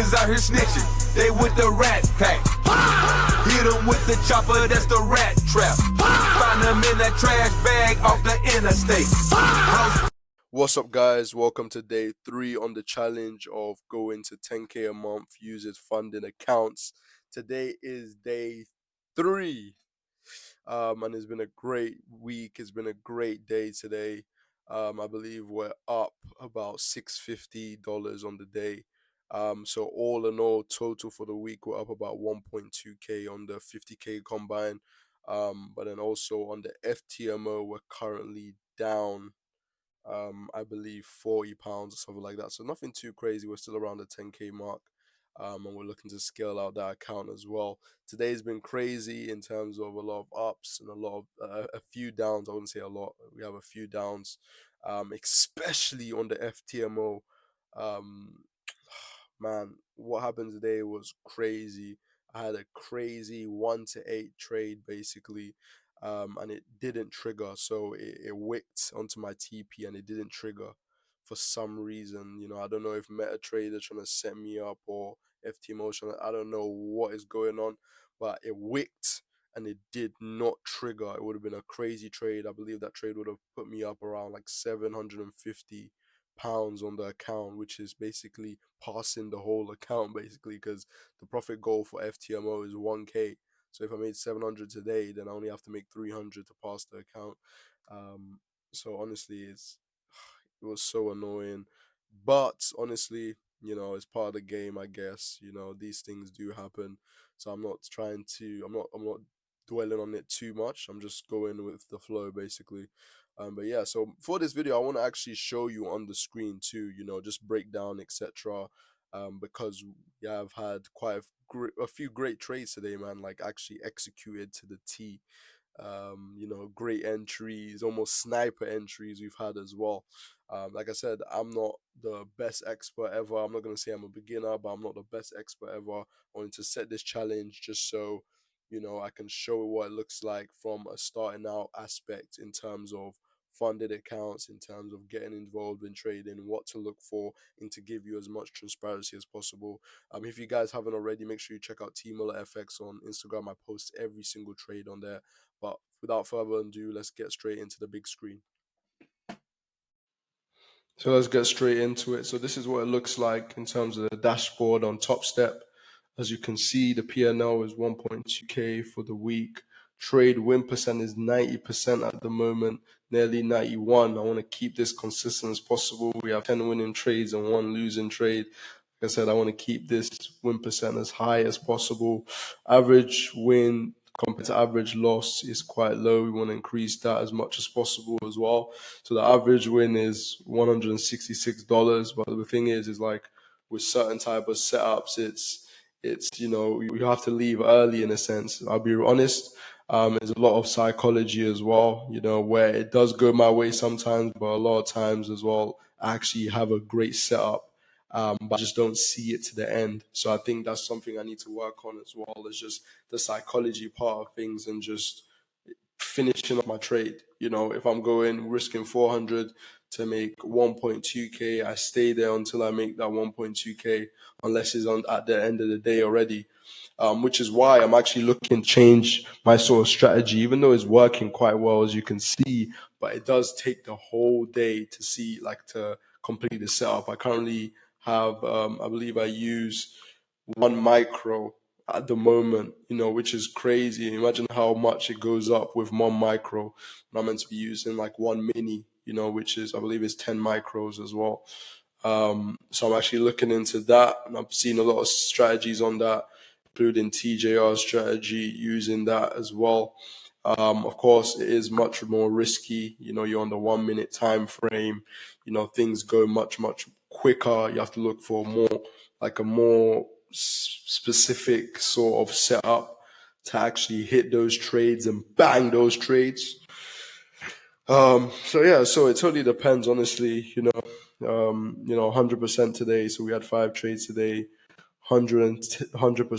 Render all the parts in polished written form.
niggas out here snitching, they with the rat pack. Hit them with the chopper, that's the rat trap. Find them in that trash bag off the interstate. What's up, guys? Welcome to day 3 on the challenge of going to 10K a month using funding accounts. Today is day 3, and it's been a great week. It's been a great day today. I believe we're up about $650 on the day. So all in all, total for the week, we're up about 1.2K on the 50K combine. But then also on the FTMO, we're currently down, I believe £40 or something like that. So nothing too crazy. We're still around the 10K mark, and we're looking to scale out that account as well. Today's been crazy in terms of a lot of ups and a lot of a few downs. I wouldn't say a lot. We have a few downs, especially on the FTMO. Man, what happened today was crazy. I had a crazy 1 to 8 trade basically. And it didn't trigger, so it wicked onto my TP and it didn't trigger for some reason. I don't know if MetaTrader trying to set me up or FTMO I don't know what is going on, but it wicked and it did not trigger. It would have been a crazy trade. I believe that trade would have put me up around like £750 on the account, which is basically passing the whole account basically, because the profit goal for FTMO is 1K. So if I made 700 today, then I only have to make 300 to pass the account. So honestly, it was so annoying. But honestly, it's part of the game, I guess. These things do happen. So I'm not dwelling on it too much. I'm just going with the flow basically. But yeah, so for this video, I want to actually show you on the screen too, just break down, etc. Because yeah, I've had quite a few great trades today, man, like actually executed to the T. Great entries, almost sniper entries we've had as well. Like I said, I'm not the best expert ever. I'm not going to say I'm a beginner, but I'm not the best expert ever. I wanted to set this challenge just so, I can show what it looks like from a starting out aspect in terms of funded accounts, in terms of getting involved in trading, what to look for, and to give you as much transparency as possible. If you guys haven't already, make sure you check out tmullafx on Instagram. I post every single trade on there. But without further ado, let's get straight into the big screen. So let's get straight into it. So this is what it looks like in terms of the dashboard on Top Step. As you can see, the P&L is 1.2K for the week. Trade win percent is 90% at the moment, nearly 91. I want to keep this consistent as possible. We have 10 winning trades and 1 losing trade. Like I said, I want to keep this win percent as high as possible. Average win compared to average loss is quite low. We want to increase that as much as possible as well. So the average win is $166. But the thing is like with certain type of setups, it's you have to leave early in a sense. I'll be honest. There's a lot of psychology as well, where it does go my way sometimes, but a lot of times as well, I actually have a great setup. But I just don't see it to the end. So I think that's something I need to work on as well. It's just the psychology part of things and just finishing up my trade. If I'm going risking 400 to make 1.2K, I stay there until I make that 1.2K, unless it's at the end of the day already. Which is why I'm actually looking to change my sort of strategy, even though it's working quite well, as you can see, but it does take the whole day to see, to complete the setup. I currently have, I believe I use 1 micro at the moment, which is crazy. Imagine how much it goes up with 1 micro. And I'm meant to be using like 1 mini, which is, I believe is 10 micros as well. So I'm actually looking into that, and I've seen a lot of strategies on that, including TJR strategy, using that as well. Of course, it is much more risky. You're on the 1 minute time frame. Things go much, much quicker. You have to look for a more specific sort of setup to actually hit those trades and bang those trades. So it totally depends, honestly. 100% today. So we had 5 trades today, 100%.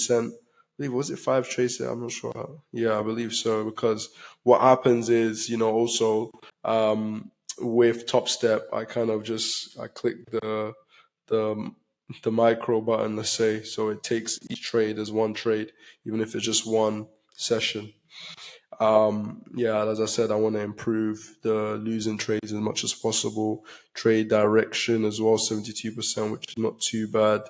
I believe, was it 5 trades today? I'm not sure. Yeah, I believe so. Because what happens is, also with Top Step, I click the the micro button, let's say, so it takes each trade as one trade, even if it's just one session. Yeah, as I said, I want to improve the losing trades as much as possible. Trade direction as well, 72%, which is not too bad.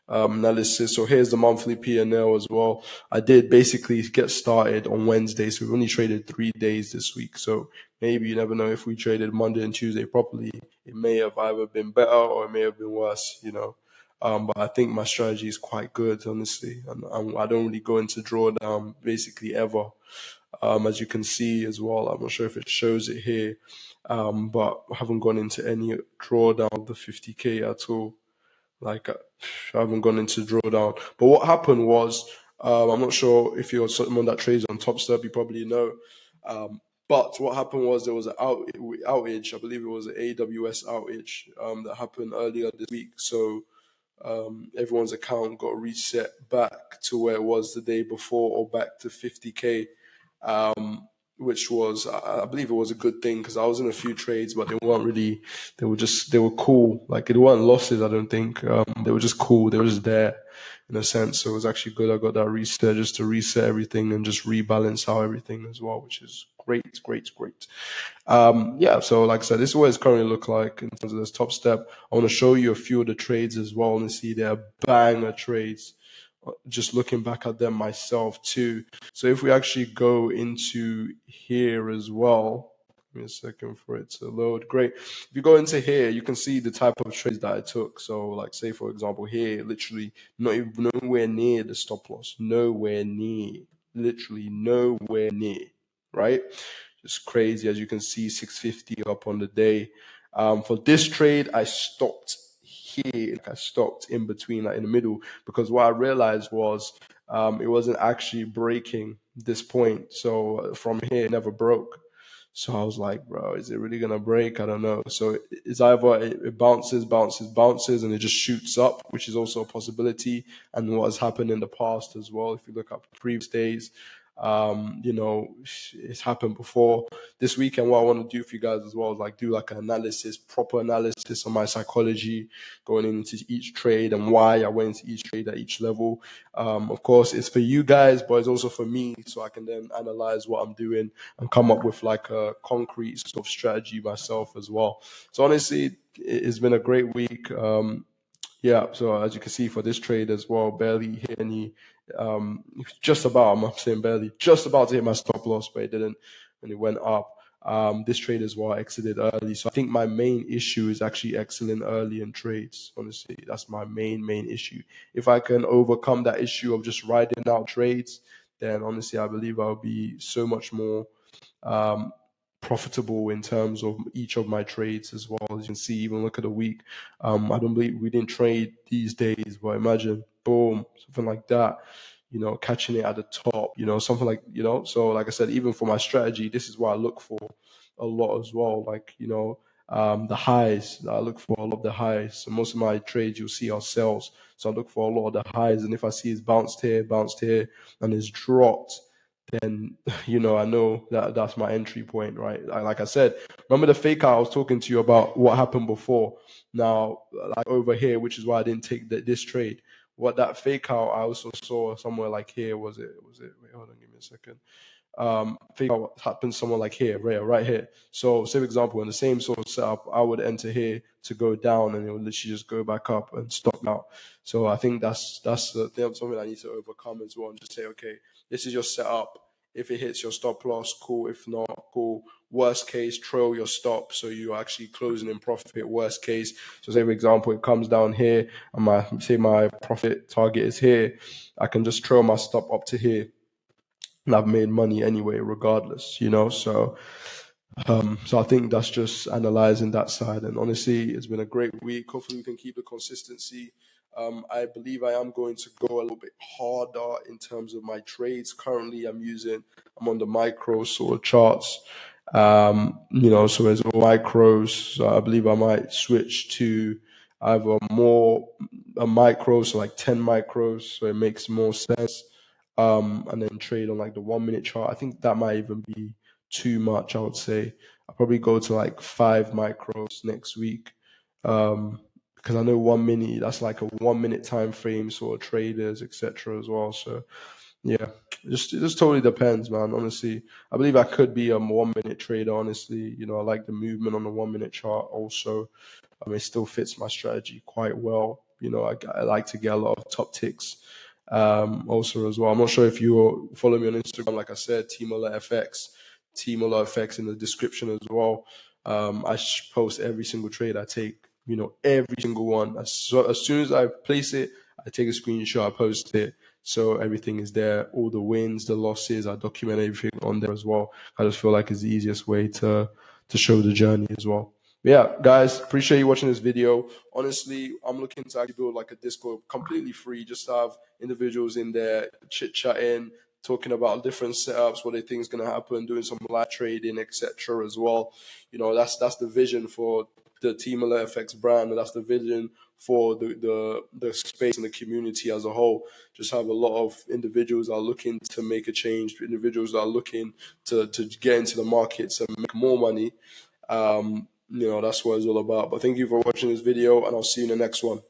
Analysis. So here's the monthly P&L as well. I did basically get started on Wednesday, so we've only traded 3 days this week. So maybe you never know, if we traded Monday and Tuesday properly, it may have either been better or it may have been worse. But I think my strategy is quite good, honestly. And I don't really go into drawdown basically ever. As you can see as well, I'm not sure if it shows it here, but I haven't gone into any drawdown of the 50K at all. Like, I haven't gone into drawdown. But what happened was, I'm not sure if you're someone that trades on Top Step, you probably know. But what happened was there was an outage. I believe it was an AWS outage that happened earlier this week. So everyone's account got reset back to where it was the day before, or back to 50K, which was, I believe it was a good thing, because I was in a few trades, but they weren't really, they were cool. Like, it weren't losses, I don't think. They were just cool. They were just there in a sense. So it was actually good. I got that reset just to reset everything and just rebalance out everything as well, which is great, great, great. Yeah, so like I said, this is what it's currently look like in terms of this Top Step. I want to show you a few of the trades as well, and see they're banger trades. Just looking back at them myself too. So if we actually go into here as well, give me a second for it to load. Great. If you go into here, you can see the type of trades that I took. So, like, say for example here, literally not even nowhere near the stop loss, nowhere near, literally nowhere near, right? Just crazy. As you can see, 650 up on the day. For this trade, I stopped here. Like, I stopped in between, like in the middle, because what I realized was it wasn't actually breaking this point. So from here, it never broke. So I was like, bro, is it really gonna break? I don't know. So it's either it bounces, bounces, bounces, and it just shoots up, which is also a possibility, and what has happened in the past as well. If you look up previous days, it's happened before. This weekend, what I want to do for you guys as well is like do like an analysis, proper analysis on my psychology going into each trade and why I went into each trade at each level. Of course, it's for you guys, but it's also for me, so I can then analyze what I'm doing and come up with like a concrete sort of strategy myself as well. So honestly, it's been a great week. Yeah, so as you can see for this trade as well, barely hit any, just about, I'm not saying barely, just about to hit my stop loss, but it didn't, and it went up. This trade as well exited early. So I think my main issue is actually exiting early in trades. Honestly, that's my main issue. If I can overcome that issue of just riding out trades, then honestly, I believe I'll be so much more um, profitable in terms of each of my trades as well. As you can see, even look at the week. I don't believe we didn't trade these days, but imagine, boom, something like that. Catching it at the top. Something like So, like I said, even for my strategy, this is what I look for a lot as well. Like the highs. I look for a lot of the highs. So most of my trades you'll see are sells. So I look for a lot of the highs, and if I see it's bounced here, and it's dropped, then I know that that's my entry point, right? Like I said, remember the fake out I was talking to you about what happened before. Now, like over here, which is why I didn't take this trade. What that fake out I also saw somewhere like here. Was it? Wait, hold on, give me a second. Figure out what happens somewhere like here, right here. So, say for example, in the same sort of setup, I would enter here to go down, and it would literally just go back up and stop out. So I think that's something I need to overcome as well, and just say, okay, this is your setup. If it hits your stop loss, cool. If not, cool. Worst case, trail your stop, so you're actually closing in profit. Worst case, so say for example, it comes down here, and my profit target is here. I can just trail my stop up to here, and I've made money anyway, regardless. So I think that's just analyzing that side. And honestly, it's been a great week. Hopefully, we can keep the consistency. I believe I am going to go a little bit harder in terms of my trades. Currently, I'm on the micro sort of charts. So there's micros. So I believe I might switch to either more a micro, so like 10 micros, so it makes more sense. And then trade on like the 1 minute chart. I think that might even be too much, I would say. I'll probably go to like 5 micros next week. because I know 1 minute, that's like a 1 minute time frame, sort of traders, etc. as well. So yeah, it just totally depends, man. Honestly, I believe I could be a 1 minute trader. Honestly, you know, I like the movement on the 1 minute chart. Also, it still fits my strategy quite well. You know, I like to get a lot of top ticks. Also as well, I'm not sure if you follow me on Instagram. Like I said, tmullafx, tmullafx in the description as well. I post every single trade I take. You know, every single one. As soon as I place it, I take a screenshot, I post it, so everything is there. All the wins, the losses, I document everything on there as well. I just feel like it's the easiest way to show the journey as well. But yeah, guys, appreciate you watching this video. Honestly, I'm looking to actually build like a Discord completely free, just to have individuals in there chit chatting, talking about different setups, what they think is going to happen, doing some live trading, etc. as well. You know, that's the vision for the tmullafx brand, and that's the vision for the space and the community as a whole. Just have a lot of individuals that are looking to make a change, individuals that are looking to get into the markets and make more money. You know, that's what it's all about. But thank you for watching this video, and I'll see you in the next one.